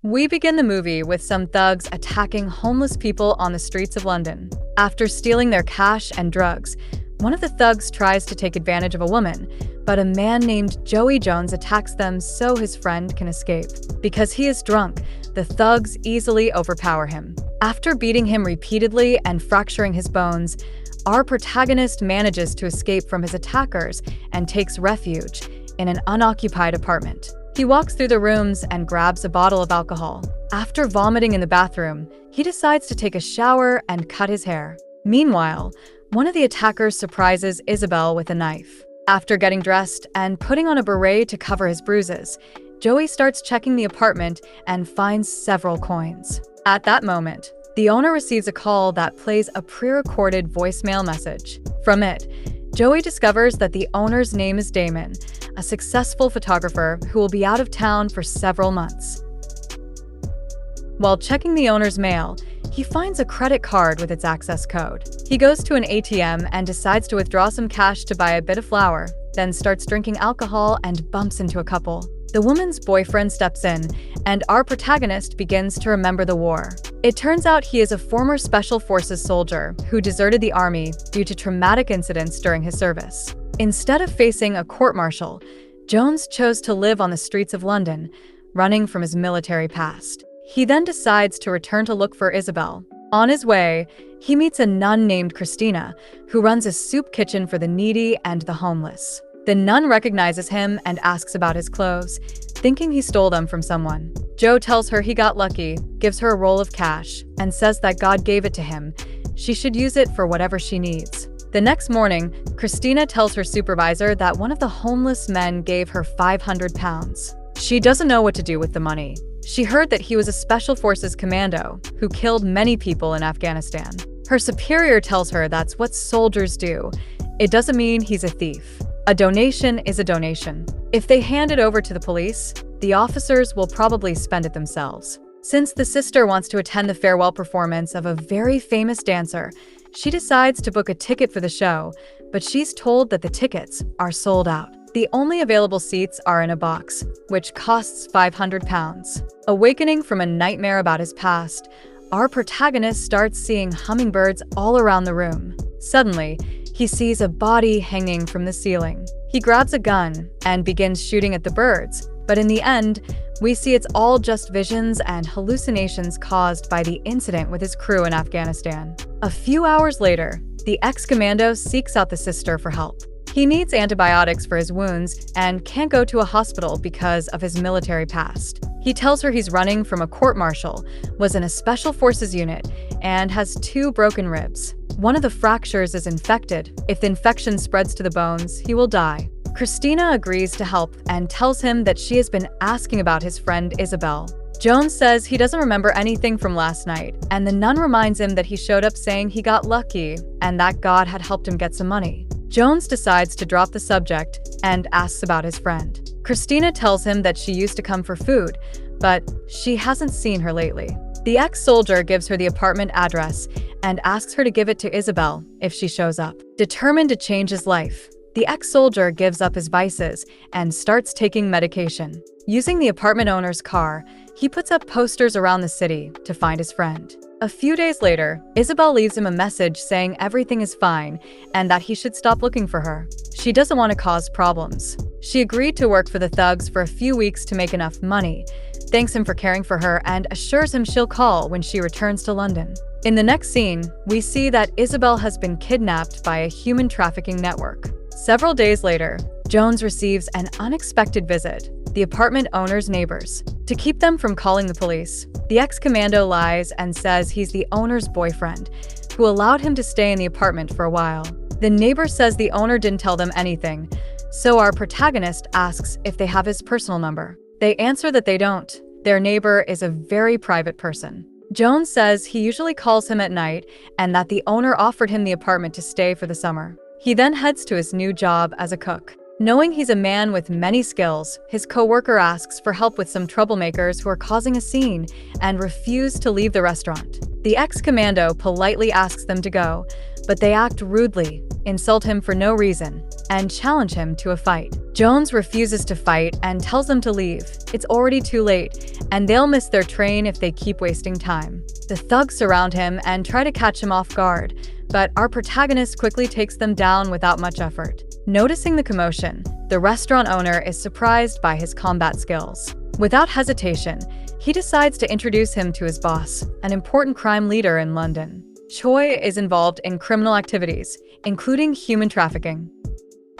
We begin the movie with some thugs attacking homeless people on the streets of London. After stealing their cash and drugs, one of the thugs tries to take advantage of a woman, but a man named Joey Jones attacks them so his friend can escape. Because he is drunk, the thugs easily overpower him. After beating him repeatedly and fracturing his bones, our protagonist manages to escape from his attackers and takes refuge in an unoccupied apartment. He walks through the rooms and grabs a bottle of alcohol. After vomiting in the bathroom, he decides to take a shower and cut his hair. Meanwhile, one of the attackers surprises Isabelle with a knife. After getting dressed and putting on a beret to cover his bruises, Joey starts checking the apartment and finds several coins. At that moment, the owner receives a call that plays a pre-recorded voicemail message. From it, Joey discovers that the owner's name is Damon, a successful photographer who will be out of town for several months. While checking the owner's mail, he finds a credit card with its access code. He goes to an ATM and decides to withdraw some cash to buy a bit of flour, then starts drinking alcohol and bumps into a couple. The woman's boyfriend steps in, and our protagonist begins to remember the war. It turns out he is a former Special Forces soldier who deserted the army due to traumatic incidents during his service. Instead of facing a court-martial, Jones chose to live on the streets of London, running from his military past. He then decides to return to look for Isabelle. On his way, he meets a nun named Christina, who runs a soup kitchen for the needy and the homeless. The nun recognizes him and asks about his clothes, thinking he stole them from someone. Joe tells her he got lucky, gives her a roll of cash, and says that God gave it to him. She should use it for whatever she needs. The next morning, Christina tells her supervisor that one of the homeless men gave her £500. She doesn't know what to do with the money. She heard that he was a Special Forces commando who killed many people in Afghanistan. Her superior tells her that's what soldiers do. It doesn't mean he's a thief. A donation is a donation. If they hand it over to the police, the officers will probably spend it themselves. Since the sister wants to attend the farewell performance of a very famous dancer, she decides to book a ticket for the show, but she's told that the tickets are sold out. The only available seats are in a box, which costs £500. Awakening from a nightmare about his past, our protagonist starts seeing hummingbirds all around the room. Suddenly, he sees a body hanging from the ceiling. He grabs a gun and begins shooting at the birds, but in the end, we see it's all just visions and hallucinations caused by the incident with his crew in Afghanistan. A few hours later, the ex-commando seeks out the sister for help. He needs antibiotics for his wounds and can't go to a hospital because of his military past. He tells her he's running from a court-martial, was in a Special Forces unit, and has 2 broken ribs. One of the fractures is infected. If the infection spreads to the bones, he will die. Christina agrees to help and tells him that she has been asking about his friend Isabelle. Jones says he doesn't remember anything from last night, and the nun reminds him that he showed up saying he got lucky and that God had helped him get some money. Jones decides to drop the subject and asks about his friend. Christina tells him that she used to come for food, but she hasn't seen her lately. The ex-soldier gives her the apartment address and asks her to give it to Isabelle if she shows up. Determined to change his life, the ex-soldier gives up his vices and starts taking medication. Using the apartment owner's car, he puts up posters around the city to find his friend. A few days later, Isabelle leaves him a message saying everything is fine and that he should stop looking for her. She doesn't want to cause problems. She agreed to work for the thugs for a few weeks to make enough money, thanks him for caring for her, and assures him she'll call when she returns to London. In the next scene, we see that Isabelle has been kidnapped by a human trafficking network. Several days later, Jones receives an unexpected visit, the apartment owner's neighbors. To keep them from calling the police, the ex-commando lies and says he's the owner's boyfriend, who allowed him to stay in the apartment for a while. The neighbor says the owner didn't tell them anything, so our protagonist asks if they have his personal number. They answer that they don't. Their neighbor is a very private person. Jones says he usually calls him at night and that the owner offered him the apartment to stay for the summer. He then heads to his new job as a cook. Knowing he's a man with many skills, his coworker asks for help with some troublemakers who are causing a scene and refuse to leave the restaurant. The ex-commando politely asks them to go, but they act rudely, insult him for no reason, and challenge him to a fight. Jones refuses to fight and tells them to leave. It's already too late, and they'll miss their train if they keep wasting time. The thugs surround him and try to catch him off guard, but our protagonist quickly takes them down without much effort. Noticing the commotion, the restaurant owner is surprised by his combat skills. Without hesitation, he decides to introduce him to his boss, an important crime leader in London. Choi is involved in criminal activities, including human trafficking.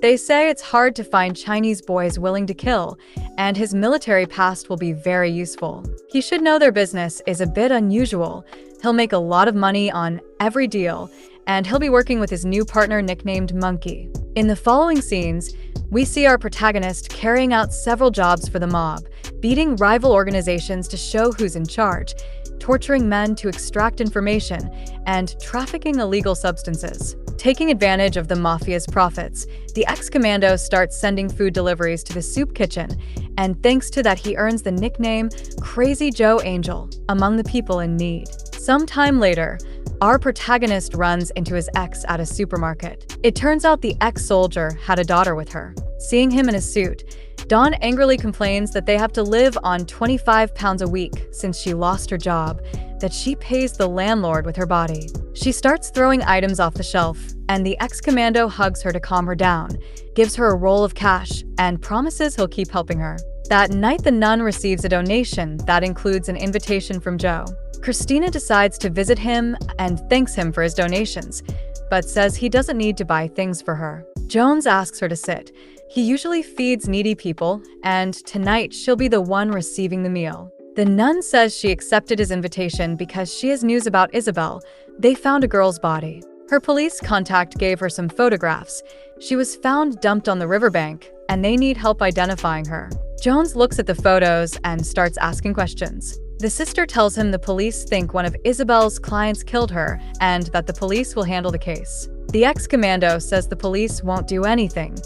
They say it's hard to find Chinese boys willing to kill, and his military past will be very useful. He should know their business is a bit unusual. He'll make a lot of money on every deal, and he'll be working with his new partner nicknamed Monkey. In the following scenes, we see our protagonist carrying out several jobs for the mob, beating rival organizations to show who's in charge, torturing men to extract information, and trafficking illegal substances. Taking advantage of the mafia's profits, the ex-commando starts sending food deliveries to the soup kitchen, and thanks to that he earns the nickname Crazy Joe Angel among the people in need. Sometime later, our protagonist runs into his ex at a supermarket. It turns out the ex-soldier had a daughter with her. Seeing him in a suit, Dawn angrily complains that they have to live on £25 a week since she lost her job, that she pays the landlord with her body. She starts throwing items off the shelf, and the ex-commando hugs her to calm her down, gives her a roll of cash, and promises he'll keep helping her. That night, the nun receives a donation that includes an invitation from Joe. Christina decides to visit him and thanks him for his donations, but says he doesn't need to buy things for her. Jones asks her to sit. He usually feeds needy people, and tonight she'll be the one receiving the meal. The nun says she accepted his invitation because she has news about Isabelle. They found a girl's body. Her police contact gave her some photographs. She was found dumped on the riverbank, and they need help identifying her. Jones looks at the photos and starts asking questions. The sister tells him the police think one of Isabelle's clients killed her and that the police will handle the case. The ex-commando says the police won't do anything.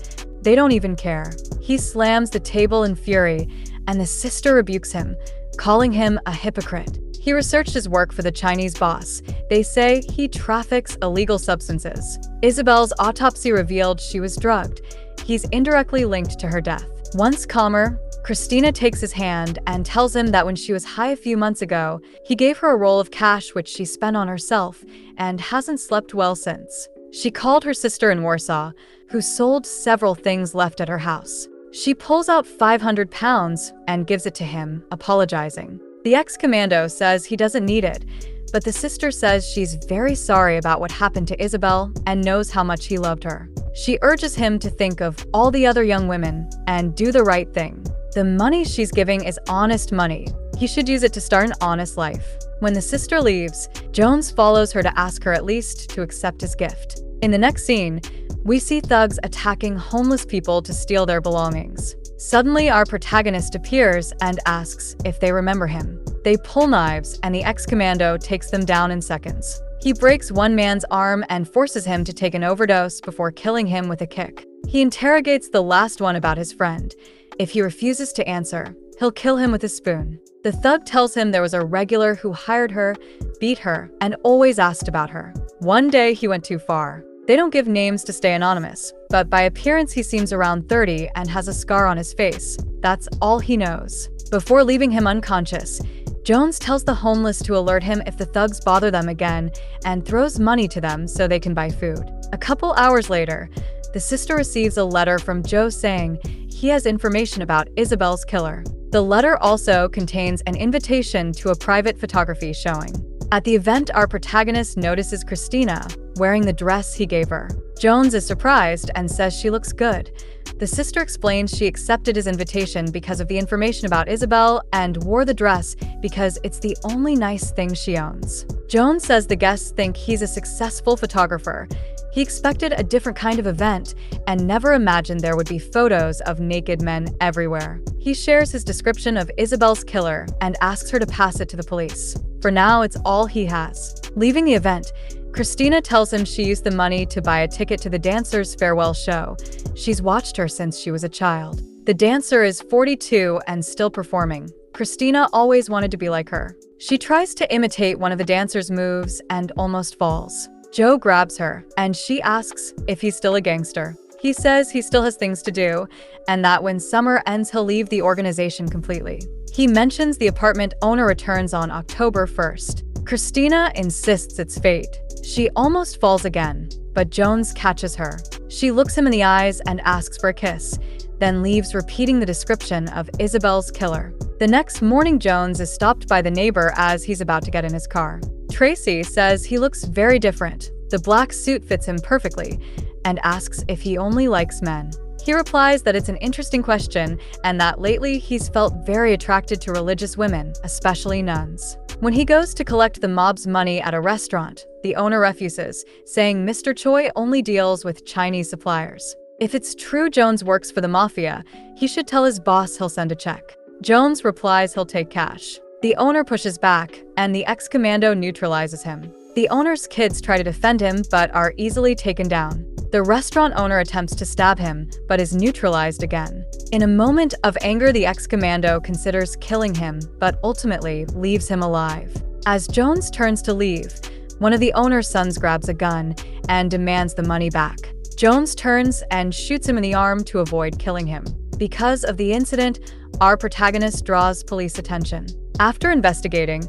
They don't even care. He slams the table in fury, and the sister rebukes him, calling him a hypocrite. He researched his work for the Chinese boss. They say he traffics illegal substances. Isabelle's autopsy revealed she was drugged. He's indirectly linked to her death. Once calmer, Christina takes his hand and tells him that when she was high a few months ago, he gave her a roll of cash which she spent on herself and hasn't slept well since. She called her sister in Warsaw, who sold several things left at her house. She pulls out £500 and gives it to him, apologizing. The ex-commando says he doesn't need it, but the sister says she's very sorry about what happened to Isabelle and knows how much he loved her. She urges him to think of all the other young women and do the right thing. The money she's giving is honest money. He should use it to start an honest life. When the sister leaves, Jones follows her to ask her at least to accept his gift. In the next scene, we see thugs attacking homeless people to steal their belongings. Suddenly, our protagonist appears and asks if they remember him. They pull knives, and the ex-commando takes them down in seconds. He breaks one man's arm and forces him to take an overdose before killing him with a kick. He interrogates the last one about his friend. If he refuses to answer, he'll kill him with a spoon. The thug tells him there was a regular who hired her, beat her, and always asked about her. One day, he went too far. They don't give names to stay anonymous, but by appearance he seems around 30 and has a scar on his face. That's all he knows. Before leaving him unconscious, Jones tells the homeless to alert him if the thugs bother them again and throws money to them so they can buy food. A couple hours later, the sister receives a letter from Joe saying he has information about Isabelle's killer. The letter also contains an invitation to a private photography showing. At the event, our protagonist notices Christina wearing the dress he gave her. Jones is surprised and says she looks good. The sister explains she accepted his invitation because of the information about Isabelle and wore the dress because it's the only nice thing she owns. Jones says the guests think he's a successful photographer. He expected a different kind of event and never imagined there would be photos of naked men everywhere. He shares his description of Isabelle's killer and asks her to pass it to the police. For now, it's all he has. Leaving the event, Christina tells him she used the money to buy a ticket to the dancer's farewell show. She's watched her since she was a child. The dancer is 42 and still performing. Christina always wanted to be like her. She tries to imitate one of the dancer's moves and almost falls. Joe grabs her, and she asks if he's still a gangster. He says he still has things to do, and that when summer ends he'll leave the organization completely. He mentions the apartment owner returns on October 1st. Christina insists it's fate. She almost falls again, but Jones catches her. She looks him in the eyes and asks for a kiss, then leaves repeating the description of Isabelle's killer. The next morning, Jones is stopped by the neighbor as he's about to get in his car. Tracy says he looks very different. The black suit fits him perfectly, and asks if he only likes men. He replies that it's an interesting question and that lately he's felt very attracted to religious women, especially nuns. When he goes to collect the mob's money at a restaurant, the owner refuses, saying Mr. Choi only deals with Chinese suppliers. If it's true Jones works for the mafia, he should tell his boss he'll send a check. Jones replies he'll take cash. The owner pushes back, and the ex-commando neutralizes him. The owner's kids try to defend him but are easily taken down. The restaurant owner attempts to stab him, but is neutralized again. In a moment of anger, the ex-commando considers killing him, but ultimately leaves him alive. As Jones turns to leave, one of the owner's sons grabs a gun and demands the money back. Jones turns and shoots him in the arm to avoid killing him. Because of the incident, our protagonist draws police attention. After investigating,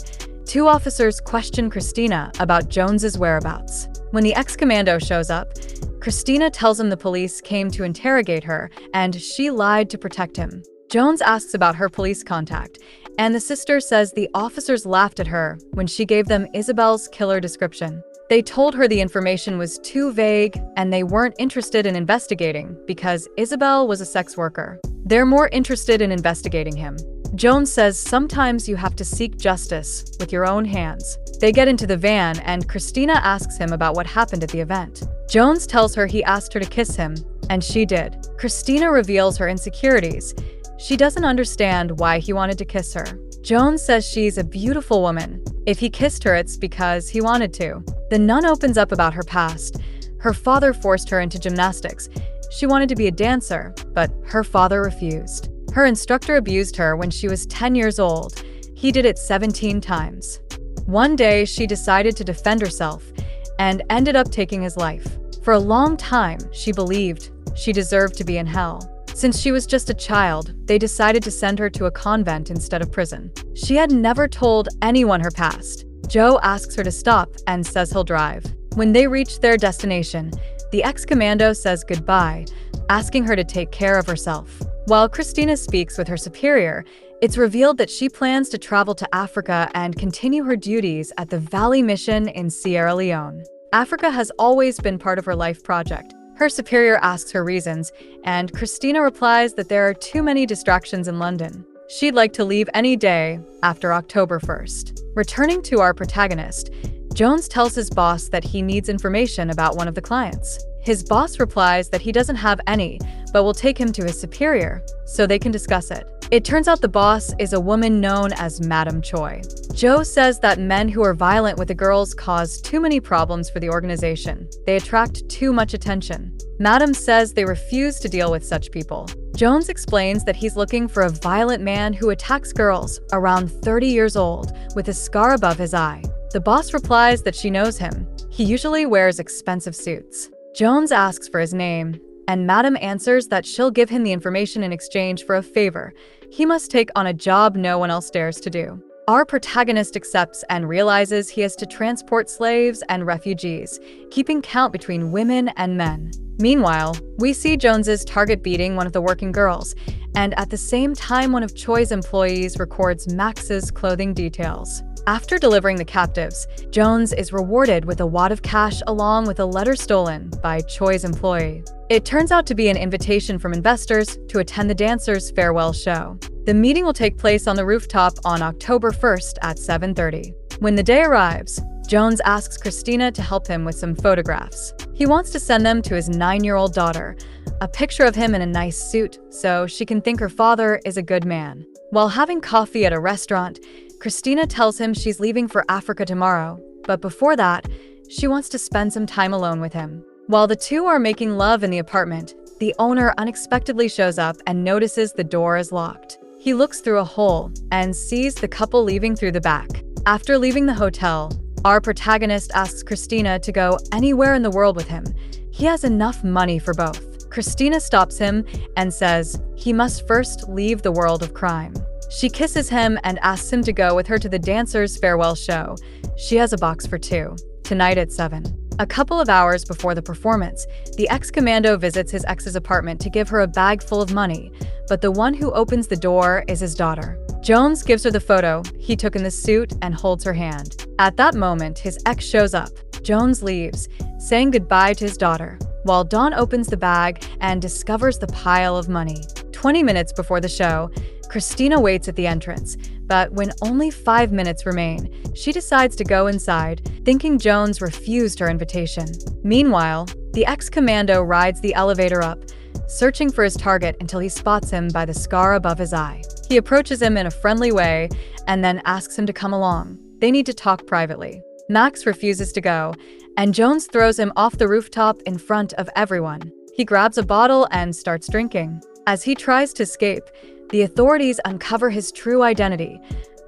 2 officers question Christina about Jones's whereabouts. When the ex-commando shows up, Christina tells him the police came to interrogate her and she lied to protect him. Jones asks about her police contact, and the sister says the officers laughed at her when she gave them Isabelle's killer description. They told her the information was too vague and they weren't interested in investigating because Isabelle was a sex worker. They're more interested in investigating him. Jones says sometimes you have to seek justice with your own hands. They get into the van and Christina asks him about what happened at the event. Jones tells her he asked her to kiss him, and she did. Christina reveals her insecurities. She doesn't understand why he wanted to kiss her. Jones says she's a beautiful woman. If he kissed her, it's because he wanted to. The nun opens up about her past. Her father forced her into gymnastics. She wanted to be a dancer, but her father refused. Her instructor abused her when she was 10 years old. He did it 17 times. One day, she decided to defend herself and ended up taking his life. For a long time, she believed she deserved to be in hell. Since she was just a child, they decided to send her to a convent instead of prison. She had never told anyone her past. Joe asks her to stop and says he'll drive. When they reach their destination, the ex-commando says goodbye, asking her to take care of herself. While Christina speaks with her superior, it's revealed that she plans to travel to Africa and continue her duties at the Valley Mission in Sierra Leone. Africa has always been part of her life project. Her superior asks her reasons, and Christina replies that there are too many distractions in London. She'd like to leave any day after October 1st. Returning to our protagonist, Jones tells his boss that he needs information about one of the clients. His boss replies that he doesn't have any, but will take him to his superior so they can discuss it. It turns out the boss is a woman known as Madam Choi. Joe says that men who are violent with the girls cause too many problems for the organization. They attract too much attention. Madam says they refuse to deal with such people. Jones explains that he's looking for a violent man who attacks girls around 30 years old with a scar above his eye. The boss replies that she knows him. He usually wears expensive suits. Jones asks for his name, and Madam answers that she'll give him the information in exchange for a favor. He must take on a job no one else dares to do. Our protagonist accepts and realizes he has to transport slaves and refugees, keeping count between women and men. Meanwhile, we see Jones's target beating one of the working girls, and at the same time one of Choi's employees records Max's clothing details. After delivering the captives, Jones is rewarded with a wad of cash along with a letter stolen by Choi's employee. It turns out to be an invitation from investors to attend the dancer's farewell show. The meeting will take place on the rooftop on October 1st at 7:30. When the day arrives, Jones asks Christina to help him with some photographs. He wants to send them to his 9-year-old daughter, a picture of him in a nice suit so she can think her father is a good man. While having coffee at a restaurant, Christina tells him she's leaving for Africa tomorrow, but before that, she wants to spend some time alone with him. While the two are making love in the apartment, the owner unexpectedly shows up and notices the door is locked. He looks through a hole and sees the couple leaving through the back. After leaving the hotel, our protagonist asks Christina to go anywhere in the world with him. He has enough money for both. Christina stops him and says he must first leave the world of crime. She kisses him and asks him to go with her to the dancer's farewell show. She has a box for two, tonight at 7. A couple of hours before the performance, the ex-commando visits his ex's apartment to give her a bag full of money, but the one who opens the door is his daughter. Jones gives her the photo he took in the suit and holds her hand. At that moment, his ex shows up. Jones leaves, saying goodbye to his daughter, while Dawn opens the bag and discovers the pile of money. 20 minutes before the show, Christina waits at the entrance, but when only 5 minutes remain, she decides to go inside, thinking Jones refused her invitation. Meanwhile, the ex-commando rides the elevator up, searching for his target until he spots him by the scar above his eye. He approaches him in a friendly way and then asks him to come along. They need to talk privately. Max refuses to go, and Jones throws him off the rooftop in front of everyone. He grabs a bottle and starts drinking. As he tries to escape, the authorities uncover his true identity.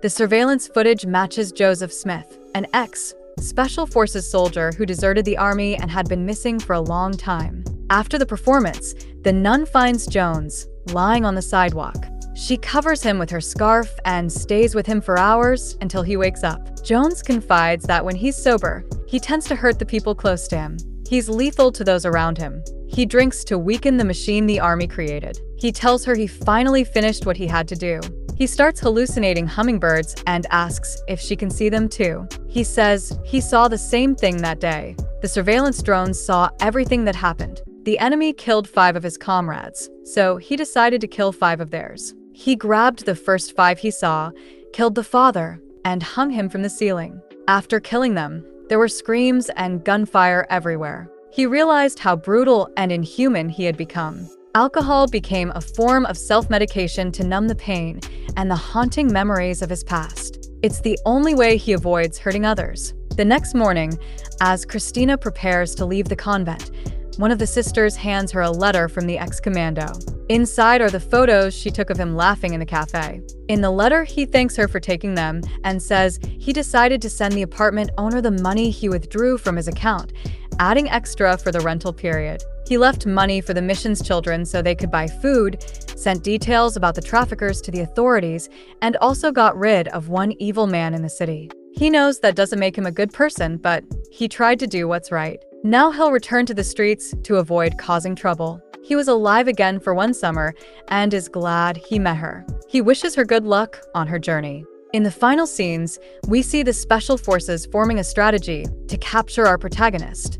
The surveillance footage matches Joseph Smith, an ex-Special Forces soldier who deserted the army and had been missing for a long time. After the performance, the nun finds Jones lying on the sidewalk. She covers him with her scarf and stays with him for hours until he wakes up. Jones confides that when he's sober, he tends to hurt the people close to him. He's lethal to those around him. He drinks to weaken the machine the army created. He tells her he finally finished what he had to do. He starts hallucinating hummingbirds and asks if she can see them too. He says he saw the same thing that day. The surveillance drones saw everything that happened. The enemy killed 5 of his comrades, so he decided to kill 5 of theirs. He grabbed the first 5 he saw, killed the father, and hung him from the ceiling. After killing them, there were screams and gunfire everywhere. He realized how brutal and inhuman he had become. Alcohol became a form of self-medication to numb the pain and the haunting memories of his past. It's the only way he avoids hurting others. The next morning, as Christina prepares to leave the convent, one of the sisters hands her a letter from the ex-commando. Inside are the photos she took of him laughing in the cafe. In the letter, he thanks her for taking them and says he decided to send the apartment owner the money he withdrew from his account, adding extra for the rental period. He left money for the mission's children so they could buy food, sent details about the traffickers to the authorities, and also got rid of one evil man in the city. He knows that doesn't make him a good person, but he tried to do what's right. Now he'll return to the streets to avoid causing trouble. He was alive again for one summer and is glad he met her. He wishes her good luck on her journey. In the final scenes, we see the special forces forming a strategy to capture our protagonist.